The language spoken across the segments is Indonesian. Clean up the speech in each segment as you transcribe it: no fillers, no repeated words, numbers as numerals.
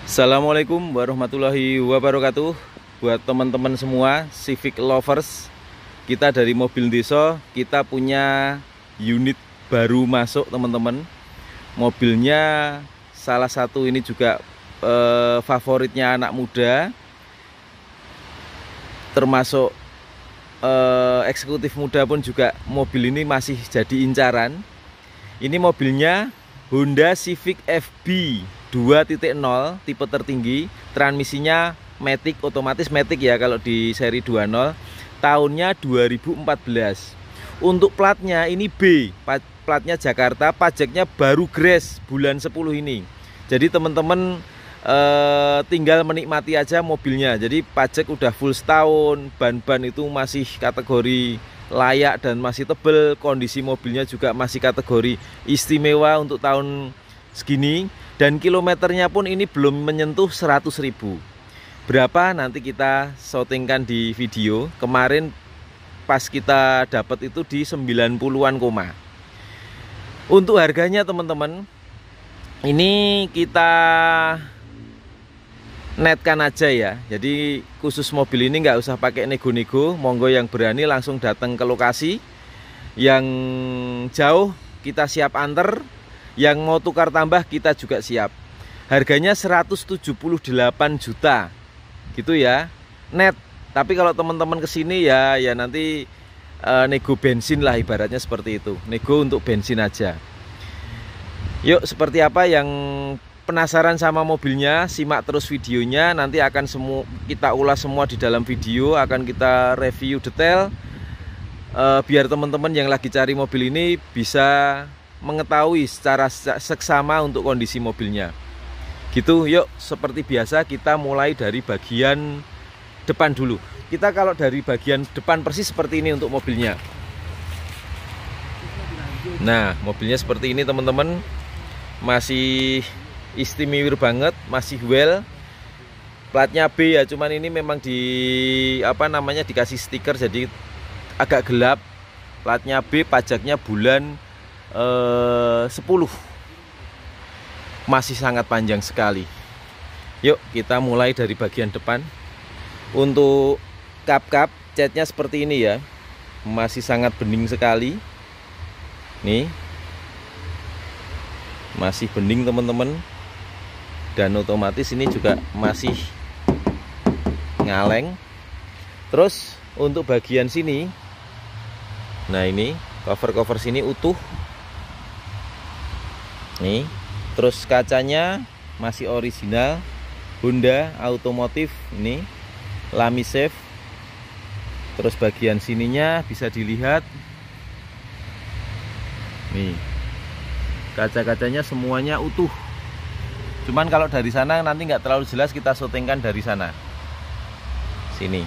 Assalamualaikum warahmatullahi wabarakatuh. Buat teman-teman semua Civic lovers, kita dari Mobil Ndeso, kita punya unit baru masuk teman-teman. Mobilnya salah satu ini juga favoritnya anak muda, termasuk eksekutif muda pun juga mobil ini masih jadi incaran. Ini mobilnya Honda Civic FB 2.0 tipe tertinggi, transmisinya matic, otomatis matic ya kalau di seri 20, tahunnya 2014. Untuk platnya ini B, platnya Jakarta, pajaknya baru gres bulan 10 ini. Jadi teman-teman tinggal menikmati aja mobilnya. Jadi pajak udah full setahun, ban-ban itu masih kategori layak dan masih tebel, kondisi mobilnya juga masih kategori istimewa untuk tahun segini. Dan kilometernya pun ini belum menyentuh 100.000. Berapa nanti kita shootingkan di video. Kemarin pas kita dapat itu di 90-an koma. Untuk harganya teman-teman, ini kita netkan aja ya. Jadi khusus mobil ini nggak usah pakai nego-nego. Monggo yang berani langsung datang ke lokasi. Yang jauh kita siap anter. Yang mau tukar tambah kita juga siap. Harganya 178 juta gitu ya, net. Tapi kalau teman-teman kesini ya nanti nego bensin lah, ibaratnya seperti itu. Nego untuk bensin aja. Yuk, seperti apa yang penasaran sama mobilnya, simak terus videonya. Nanti akan kita ulas semua di dalam video, akan kita review detail, biar teman-teman yang lagi cari mobil ini bisa mengetahui secara seksama untuk kondisi mobilnya. Gitu. Yuk, seperti biasa kita mulai dari bagian depan dulu. Kita kalau dari bagian depan persis seperti ini untuk mobilnya. Nah, mobilnya seperti ini teman-teman. Masih istimewa banget, masih well. Platnya B ya, cuman ini memang dikasih stiker jadi agak gelap. Platnya B, pajaknya bulan 10. Masih sangat panjang sekali. Yuk kita mulai dari bagian depan. Untuk kap-kap catnya seperti ini ya, masih sangat bening sekali. Nih, masih bening teman-teman. Dan otomatis ini juga masih ngaleng. Terus untuk bagian sini, nah ini cover sini utuh. Nih, terus kacanya masih original Honda Automotive, ini Lamisafe. Terus bagian sininya bisa dilihat nih, kaca-kacanya semuanya utuh. Cuman kalau dari sana nanti nggak terlalu jelas, kita syutingkan dari sana sini.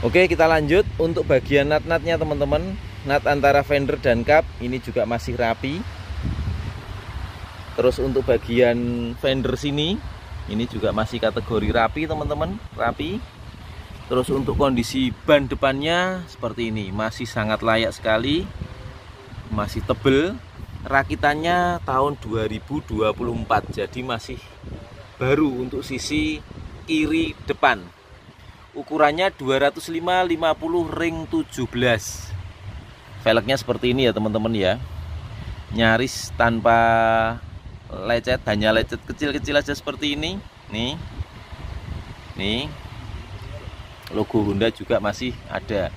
Oke, kita lanjut. Untuk bagian nat-natnya teman-teman, nat antara fender dan kap ini juga masih rapi. Terus untuk bagian fender sini ini juga masih kategori rapi teman-teman, rapi. Terus untuk kondisi ban depannya seperti ini, masih sangat layak sekali, masih tebel. Rakitannya tahun 2024, jadi masih baru untuk sisi kiri depan. Ukurannya 205/50 ring 17. Velgnya seperti ini ya teman-teman ya, nyaris tanpa lecet, hanya lecet kecil-kecil aja seperti ini. Nih logo Honda juga masih ada.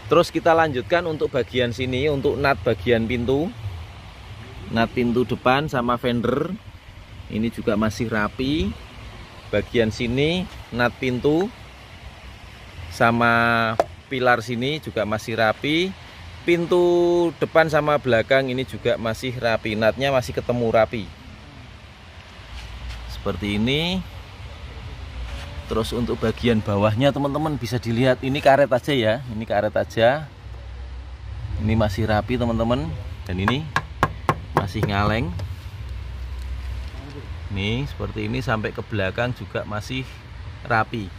Terus kita lanjutkan untuk bagian sini, untuk nat bagian pintu, nat pintu depan sama fender ini juga masih rapi. Bagian sini nat pintu sama pilar sini juga masih rapi. Pintu depan sama belakang ini juga masih rapi, natnya masih ketemu rapi seperti ini. Terus untuk bagian bawahnya teman-teman bisa dilihat, ini karet aja ya, ini karet aja, ini masih rapi teman-teman. Dan ini masih ngaleng nih, seperti ini. Sampai ke belakang juga masih rapi.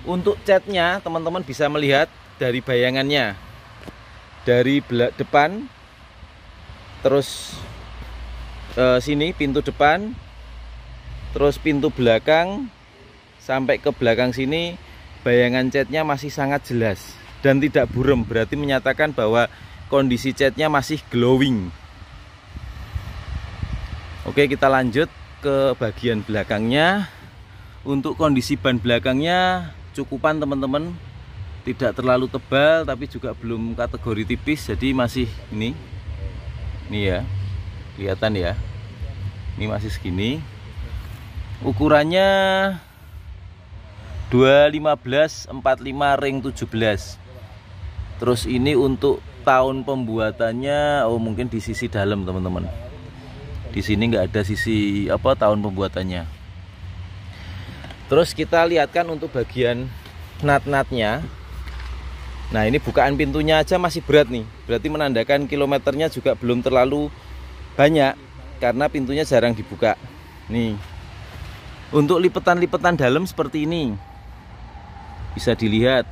Untuk catnya teman-teman bisa melihat dari bayangannya, dari depan, terus sini pintu depan, Terus pintu belakang sampai ke belakang sini bayangan catnya masih sangat jelas dan tidak buram, berarti menyatakan bahwa kondisi catnya masih glowing. Oke, kita lanjut ke bagian belakangnya. Untuk kondisi ban belakangnya cukupan teman-teman, tidak terlalu tebal tapi juga belum kategori tipis, jadi masih ini ya, kelihatan ya, ini masih segini. Ukurannya 215 45 ring 17. Terus ini untuk tahun pembuatannya, oh mungkin di sisi dalam teman-teman. Di sini nggak ada sisi tahun pembuatannya. Terus kita lihatkan untuk bagian nat-natnya. Nah, ini bukaan pintunya aja masih berat nih. Berarti menandakan kilometernya juga belum terlalu banyak karena pintunya jarang dibuka. Nih. Untuk lipetan-lipetan dalam seperti ini. Bisa dilihat.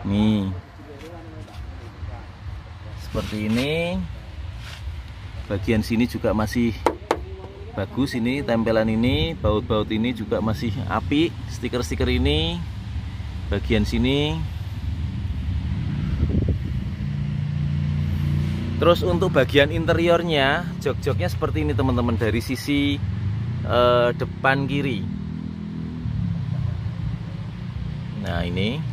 Nih. Seperti ini. Bagian sini juga masih bagus, ini tempelan ini, baut-baut ini juga masih apik, stiker-stiker ini. Bagian sini. Terus untuk bagian interiornya, jok-joknya seperti ini teman-teman, dari sisi depan kiri. Nah, ini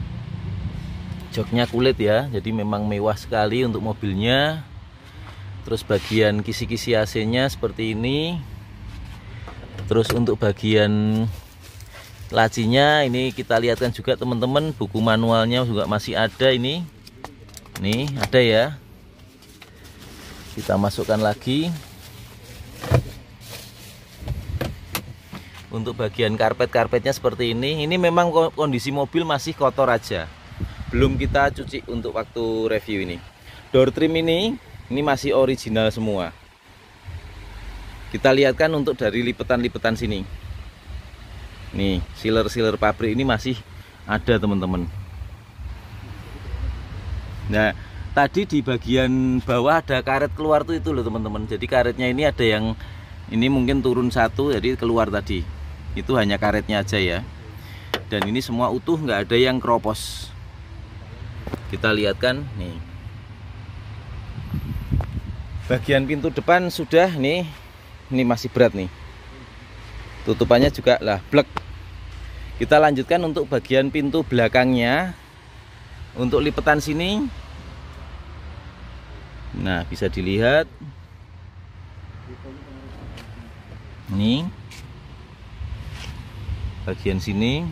joknya kulit ya, jadi memang mewah sekali untuk mobilnya. Terus bagian kisi-kisi AC-nya seperti ini. Terus untuk bagian lacinya ini kita lihatkan juga teman-teman, buku manualnya juga masih ada ini. Nih, ada ya. Kita masukkan lagi. Untuk bagian karpet-karpetnya seperti ini. Ini memang kondisi mobil masih kotor aja. Belum kita cuci untuk waktu review ini. Door trim ini masih original semua. Kita lihatkan untuk dari lipetan-lipetan sini. Nih, sealer-sealer pabrik ini masih ada teman-teman. Nah, tadi di bagian bawah ada karet keluar tuh, itu loh teman-teman. Jadi karetnya ini ada yang ini mungkin turun satu, jadi keluar tadi. Itu hanya karetnya aja ya. Dan ini semua utuh, nggak ada yang keropos. Kita lihatkan nih. Bagian pintu depan sudah nih. Ini masih berat nih. Tutupannya juga lah blek. Kita lanjutkan untuk bagian pintu belakangnya. Untuk lipetan sini. Nah, bisa dilihat. Ini. Bagian sini.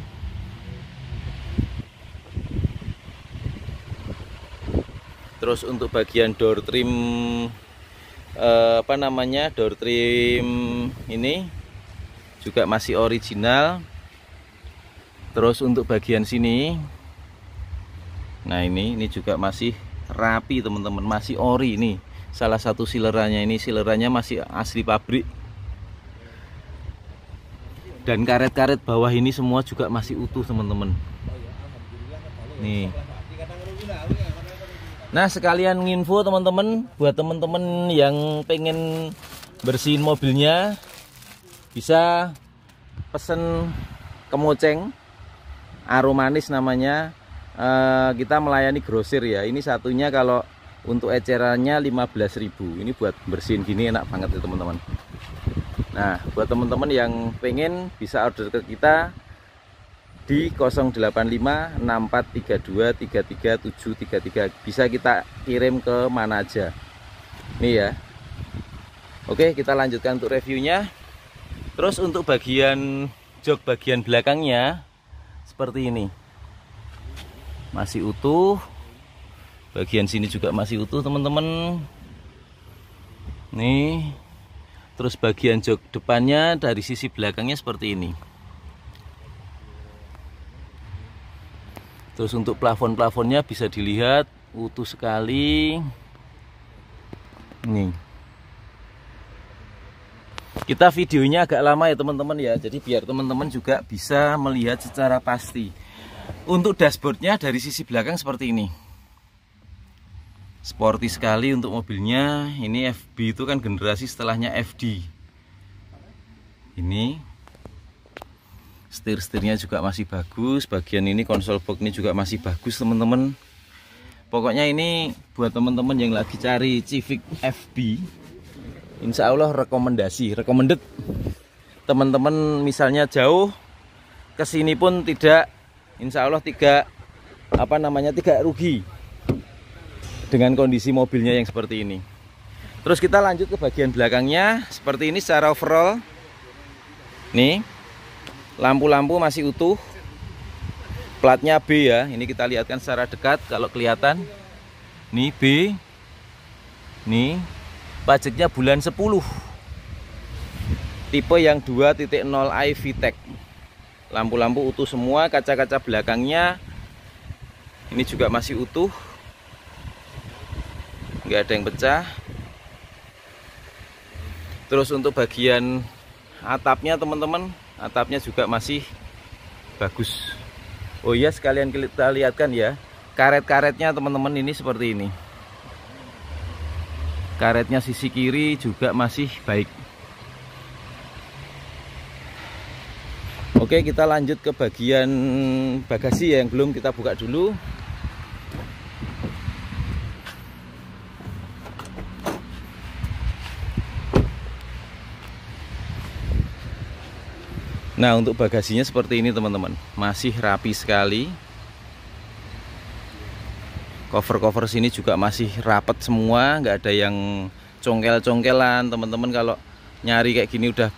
Terus untuk bagian door trim door trim ini juga masih original. Terus untuk bagian sini, nah ini juga masih rapi teman-teman, masih ori. Ini salah satu silerannya, ini silerannya masih asli pabrik. Dan karet-karet bawah ini semua juga masih utuh teman-teman. Nih. Nah, sekalian nginfo teman-teman, buat teman-teman yang pengen bersihin mobilnya, bisa pesen kemoceng Aromanis namanya. Kita melayani grosir ya. Ini satunya kalau untuk ecerannya 15.000. Ini buat bersihin gini enak banget ya teman-teman. Nah, buat teman-teman yang pengen bisa order ke kita di 08564323333, bisa kita kirim ke mana aja. Nih ya. Oke, kita lanjutkan untuk reviewnya. Terus untuk bagian jok bagian belakangnya seperti ini. Masih utuh. Bagian sini juga masih utuh teman-teman. Nih. Terus bagian jok depannya dari sisi belakangnya seperti ini. Terus untuk plafon-plafonnya bisa dilihat utuh sekali. Nih. Kita videonya agak lama ya teman-teman ya. Jadi biar teman-teman juga bisa melihat secara pasti. Untuk dashboardnya dari sisi belakang seperti ini. Sporty sekali untuk mobilnya. Ini FB itu kan generasi setelahnya FD. Ini setir-setirnya juga masih bagus. Bagian ini konsol box ini juga masih bagus teman-teman. Pokoknya ini buat teman-teman yang lagi cari Civic FB, insya Allah recommended. Teman-teman misalnya jauh kesini pun tidak, insya Allah tidak rugi dengan kondisi mobilnya yang seperti ini. Terus kita lanjut ke bagian belakangnya. Seperti ini secara overall. Nih, lampu-lampu masih utuh. Platnya B ya. Ini kita lihatkan secara dekat kalau kelihatan. Nih B. Nih, pajaknya bulan 10. Tipe yang 2.0i VTEC. Lampu-lampu utuh semua, kaca-kaca belakangnya ini juga masih utuh. Nggak ada yang pecah. Terus untuk bagian atapnya teman-teman, atapnya juga masih bagus. Oh iya, sekalian kita lihatkan ya, karet-karetnya teman-teman ini seperti ini. Karetnya sisi kiri juga masih baik. Oke, kita lanjut ke bagian bagasi ya, yang belum kita buka dulu. Nah, untuk bagasinya seperti ini teman-teman, masih rapi sekali. Cover-cover sini juga masih rapat semua, nggak ada yang congkel-congkelan. Teman-teman kalau nyari kayak gini udah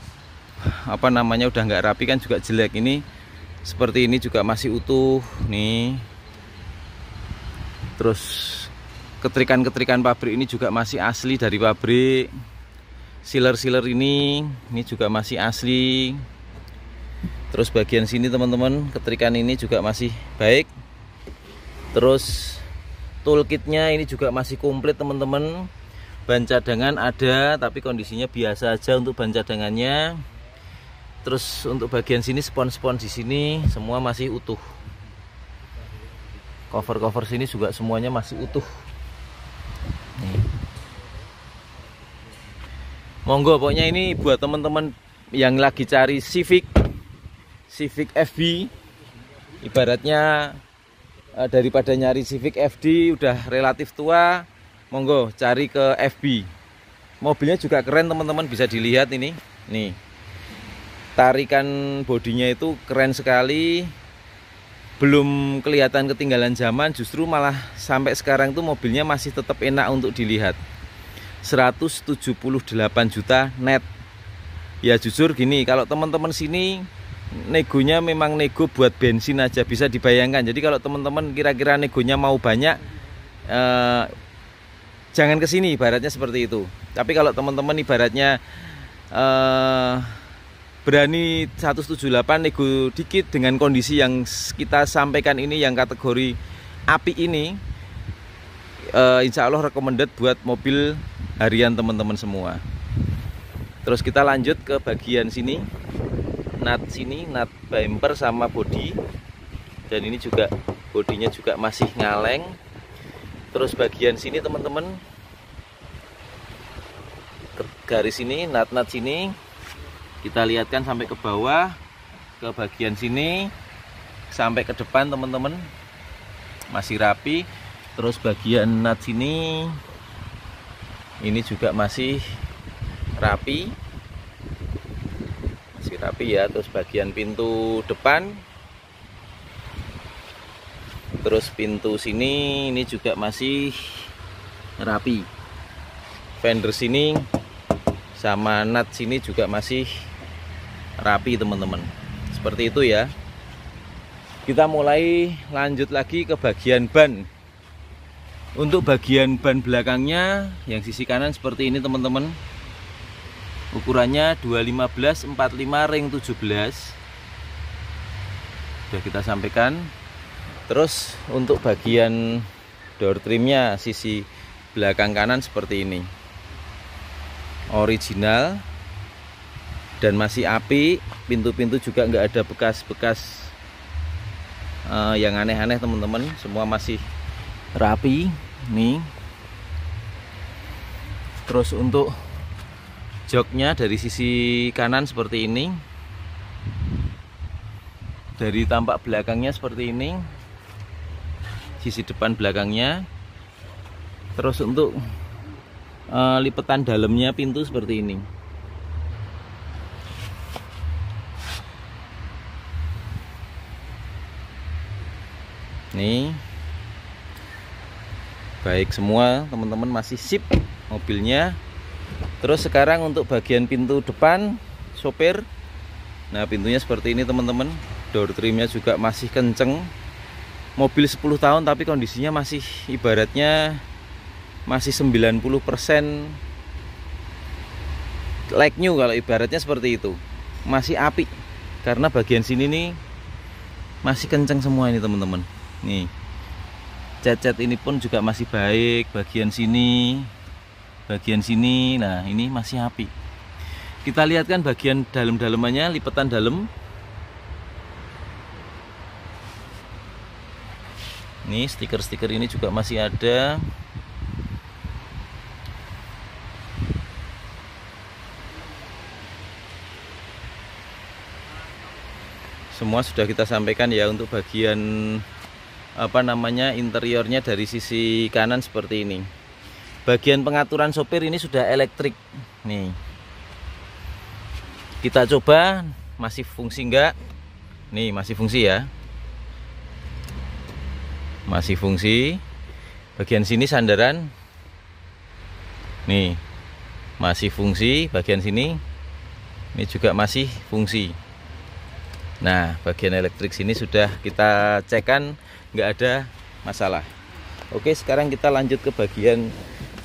udah nggak rapi kan juga jelek. Ini seperti ini juga masih utuh nih. Terus ketrikan-ketrikan pabrik ini juga masih asli dari pabrik. Sealer ini juga masih asli. Terus bagian sini teman-teman, ketrikan ini juga masih baik. Terus toolkitnya ini juga masih komplit teman-teman. Ban cadangan ada, tapi kondisinya biasa aja untuk ban cadangannya. Terus untuk bagian sini, spons-spons di sini semua masih utuh. Cover-cover sini juga semuanya masih utuh. Nih. Monggo, pokoknya ini buat teman-teman yang lagi cari Civic FB, ibaratnya daripada nyari Civic FD udah relatif tua, monggo cari ke FB. Mobilnya juga keren teman-teman, bisa dilihat ini. Nih, tarikan bodinya itu keren sekali, belum kelihatan ketinggalan zaman, justru malah sampai sekarang tuh mobilnya masih tetap enak untuk dilihat. 178 juta net. Ya jujur gini, kalau teman-teman sini negonya memang nego buat bensin aja, bisa dibayangkan. Jadi kalau teman-teman kira-kira negonya mau banyak, jangan kesini, ibaratnya seperti itu. Tapi kalau teman-teman ibaratnya berani 178 nego dikit dengan kondisi yang kita sampaikan ini, yang kategori api ini, insya Allah recommended buat mobil harian teman-teman semua. Terus kita lanjut ke bagian sini, nut sini, nut bumper sama bodi, dan ini juga bodinya juga masih ngaleng. Terus bagian sini teman-teman, garis ini, nut sini kita lihatkan sampai ke bawah, ke bagian sini sampai ke depan teman-teman masih rapi. Terus bagian nut sini ini juga masih rapi, ya. Terus bagian pintu depan, terus pintu sini ini juga masih rapi. Fender sini sama nut sini juga masih rapi teman-teman. Seperti itu ya. Kita mulai lanjut lagi ke bagian ban. Untuk bagian ban belakangnya yang sisi kanan seperti ini teman-teman. Ukurannya 215 45 ring 17. Sudah kita sampaikan. Terus untuk bagian door trimnya sisi belakang kanan seperti ini. Original dan masih api. Pintu-pintu juga nggak ada bekas-bekas yang aneh-aneh teman-teman, semua masih rapi nih. Terus untuk Joknya dari sisi kanan seperti ini, dari tampak belakangnya seperti ini, sisi depan belakangnya. Terus untuk lipetan dalamnya pintu seperti ini. Nih, baik semua teman-teman, masih sip mobilnya. Terus sekarang untuk bagian pintu depan sopir, nah pintunya seperti ini teman-teman. Door trimnya juga masih kenceng. Mobil 10 tahun tapi kondisinya masih ibaratnya masih 90% like new, kalau ibaratnya seperti itu. Masih apik karena bagian sini nih masih kenceng semua ini teman-teman. Nih, cat-cat ini pun juga masih baik. Bagian sini, nah ini masih apik. Kita lihat kan bagian dalam-dalamannya, lipetan dalam. Nih stiker-stiker ini juga masih ada. Semua sudah kita sampaikan ya untuk bagian interiornya dari sisi kanan seperti ini. Bagian pengaturan sopir ini sudah elektrik. Nih, kita coba masih fungsi enggak? Nih masih fungsi ya, masih fungsi. Bagian sini sandaran, nih masih fungsi. Bagian sini ini juga masih fungsi. Nah, bagian elektrik sini sudah kita cekkan, nggak ada masalah. Oke, sekarang kita lanjut ke bagian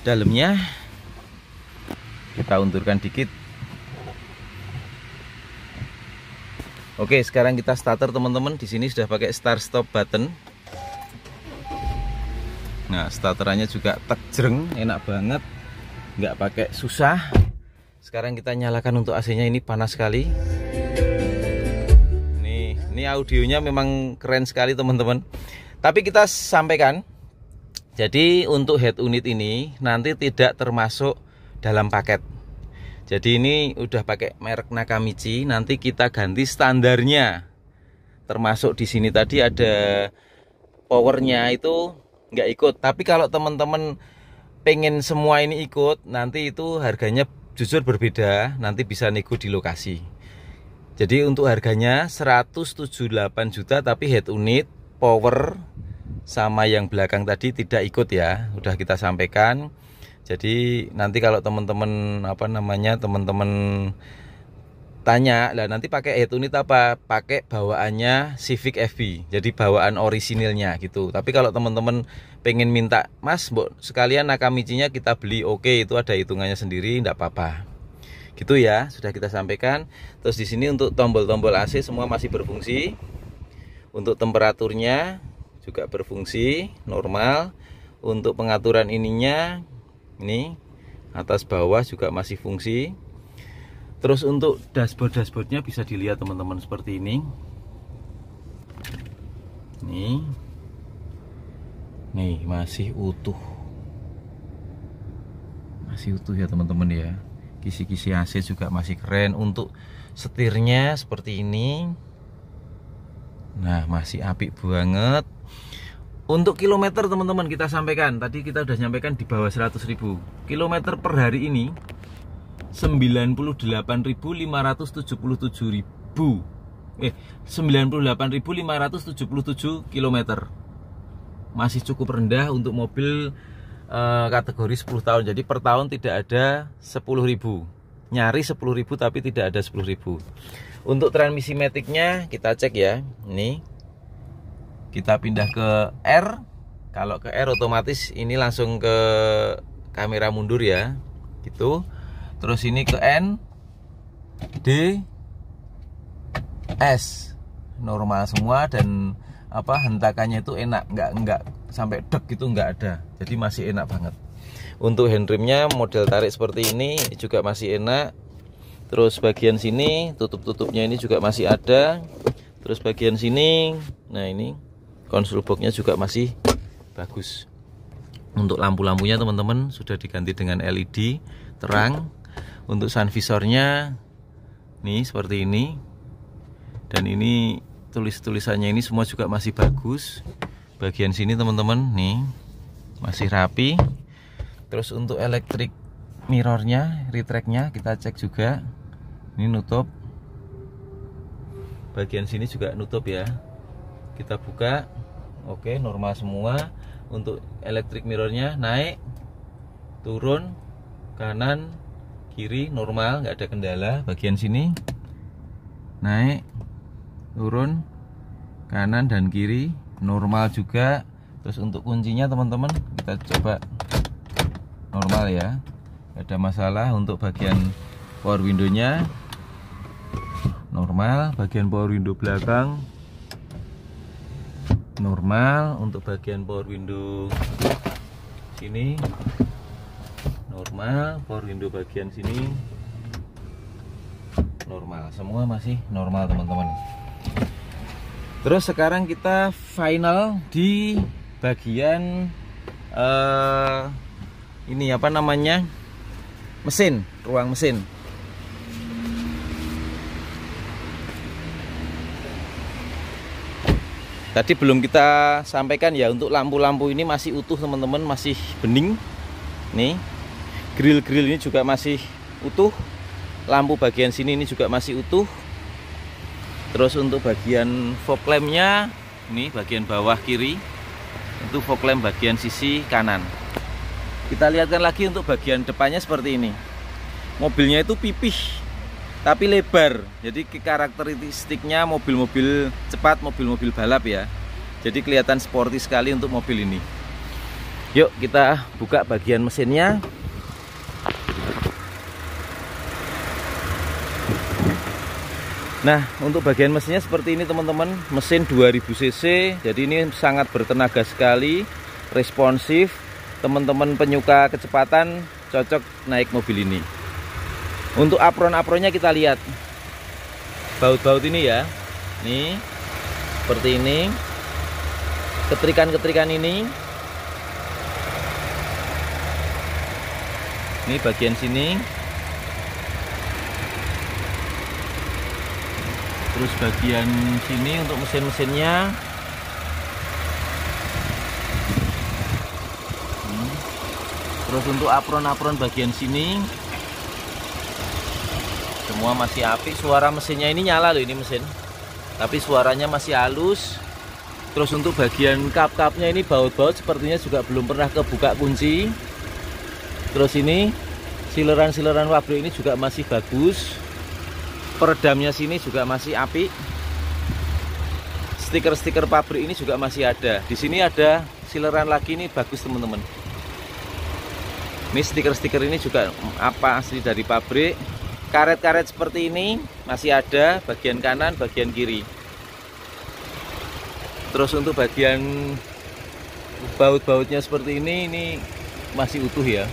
dalamnya. Kita unturkan dikit. Oke, sekarang kita starter teman-teman. Di sini sudah pakai start stop button. Nah, starterannya juga tek jreng, enak banget, nggak pakai susah. Sekarang kita nyalakan untuk AC-nya, ini panas sekali. Ini audionya memang keren sekali teman-teman. Tapi kita sampaikan, jadi untuk head unit ini nanti tidak termasuk dalam paket. Jadi ini udah pakai merek Nakamichi, nanti kita ganti standarnya. Termasuk di sini tadi ada powernya itu nggak ikut. Tapi kalau teman-teman pengen semua ini ikut, nanti itu harganya jujur berbeda. Nanti bisa nego di lokasi. Jadi untuk harganya 178 juta, tapi head unit, power sama yang belakang tadi tidak ikut ya. Udah kita sampaikan. Jadi nanti kalau teman-teman teman-teman tanya, lah nanti pakai head unit apa? Pakai bawaannya Civic FB. Jadi bawaan orisinilnya gitu. Tapi kalau teman-teman pengen minta, "Mas, Mbok, sekalian Nakamichi-nya kita beli." Oke, itu ada hitungannya sendiri, enggak apa-apa. Gitu ya, sudah kita sampaikan. Terus di sini untuk tombol-tombol AC semua masih berfungsi. Untuk temperaturnya juga berfungsi normal. Untuk pengaturan ininya, ini atas bawah juga masih fungsi. Terus untuk dashboardnya bisa dilihat teman-teman seperti ini. Nih masih utuh. Masih utuh ya teman-teman ya. Kisi-kisi AC juga masih keren. Untuk setirnya seperti ini. Nah, masih apik banget. Untuk kilometer teman-teman kita sampaikan, tadi kita udah sampaikan di bawah 100.000. Kilometer per hari ini 98.577 kilometer. Masih cukup rendah untuk mobil kategori 10 tahun. Jadi per tahun tidak ada 10.000. Nyari 10.000 tapi tidak ada 10.000. Untuk transmisi maticnya kita cek ya. Ini kita pindah ke R. Kalau ke R otomatis ini langsung ke kamera mundur ya. Gitu. Terus ini ke N, D, S. Normal semua dan hentakannya itu enak, enggak sampai dek gitu, enggak ada. Jadi masih enak banget. Untuk handrimnya model tarik seperti ini juga masih enak. Terus bagian sini tutup-tutupnya ini juga masih ada. Terus bagian sini, nah ini konsol boxnya juga masih bagus. Untuk lampu-lampunya teman-teman sudah diganti dengan LED terang. Untuk sun visornya nih seperti ini. Dan ini tulisannya ini semua juga masih bagus. Bagian sini teman-teman nih masih rapi. Terus untuk electric mirrornya, retractnya kita cek juga. Ini nutup. Bagian sini juga nutup ya. Kita buka. Oke, normal semua. Untuk electric mirrornya naik, turun, kanan, kiri normal, nggak ada kendala. Bagian sini naik, turun, kanan dan kiri normal juga. Terus untuk kuncinya teman-teman kita coba normal ya, nggak ada masalah. Untuk bagian power window-nya normal. Bagian power window belakang normal. Untuk bagian power window sini normal. Power window bagian sini normal. Semua masih normal teman-teman. Terus sekarang kita final di bagian ini apa namanya, mesin, ruang mesin. Tadi belum kita sampaikan ya, untuk lampu-lampu ini masih utuh teman-teman, masih bening. Nih, grill-grill ini juga masih utuh. Lampu bagian sini ini juga masih utuh. Terus untuk bagian fog lampnya, ini bagian bawah kiri, itu fog lamp bagian sisi kanan. Kita lihatkan lagi untuk bagian depannya seperti ini. Mobilnya itu pipih tapi lebar. Jadi karakteristiknya mobil-mobil cepat, mobil-mobil balap ya. Jadi kelihatan sporty sekali untuk mobil ini. Yuk kita buka bagian mesinnya. Nah, untuk bagian mesinnya seperti ini teman-teman. Mesin 2000 cc. Jadi ini sangat bertenaga sekali, responsif. Teman-teman penyuka kecepatan cocok naik mobil ini. Untuk apron-apronnya kita lihat. Baut-baut ini ya. Nih, seperti ini. Ketrikan-ketrikan ini. Ini bagian sini. Terus bagian sini untuk mesin-mesinnya. Terus untuk apron-apron bagian sini semua masih apik. Suara mesinnya ini nyala loh, ini mesin, tapi suaranya masih halus. Terus untuk bagian kap-kapnya ini baut-baut sepertinya juga belum pernah kebuka kunci. Terus ini sileran-sileran pabrik ini juga masih bagus. Peredamnya sini juga masih apik. Stiker-stiker pabrik ini juga masih ada. Di sini ada sileran lagi, ini bagus teman-teman. Ini stiker-stiker ini juga apa asli dari pabrik. Karet-karet seperti ini masih ada, bagian kanan, bagian kiri. Terus untuk bagian baut-bautnya seperti ini masih utuh ya.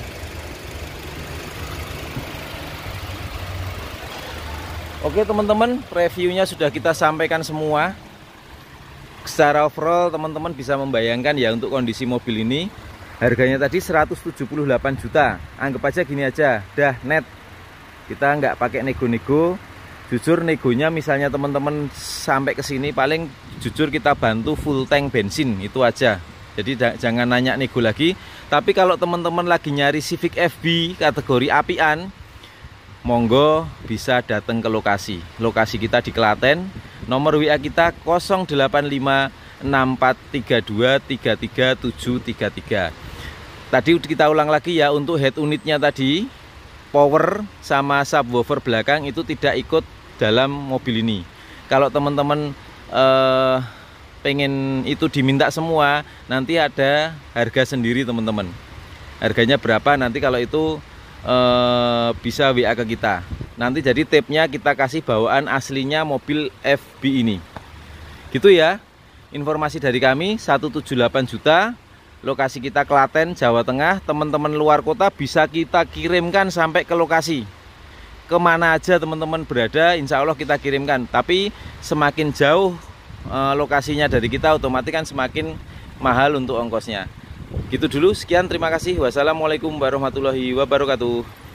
Oke teman-teman, reviewnya sudah kita sampaikan semua. Secara overall teman-teman bisa membayangkan ya untuk kondisi mobil ini. Harganya tadi 178 juta. Anggap aja gini aja, dah net. Kita nggak pakai nego-nego. Jujur negonya misalnya teman-teman sampai ke sini paling jujur kita bantu full tank bensin, itu aja. Jadi jangan nanya nego lagi. Tapi kalau teman-teman lagi nyari Civic FB kategori apian, monggo bisa datang ke lokasi. Lokasi kita di Klaten. Nomor WA kita 085643233733. Tadi kita ulang lagi ya, untuk head unitnya tadi, power sama subwoofer belakang itu tidak ikut dalam mobil ini. Kalau teman-teman pengen itu diminta semua, nanti ada harga sendiri teman-teman. Harganya berapa nanti kalau itu bisa WA ke kita. Nanti jadi tipnya kita kasih bawaan aslinya mobil FB ini. Gitu ya. Informasi dari kami 178 juta. Lokasi kita Klaten, Jawa Tengah. Teman-teman luar kota bisa kita kirimkan sampai ke lokasi. Kemana aja teman-teman berada, insya Allah kita kirimkan. Tapi semakin jauh lokasinya dari kita, otomatis kan semakin mahal untuk ongkosnya. Gitu dulu, sekian, terima kasih. Wassalamualaikum warahmatullahi wabarakatuh.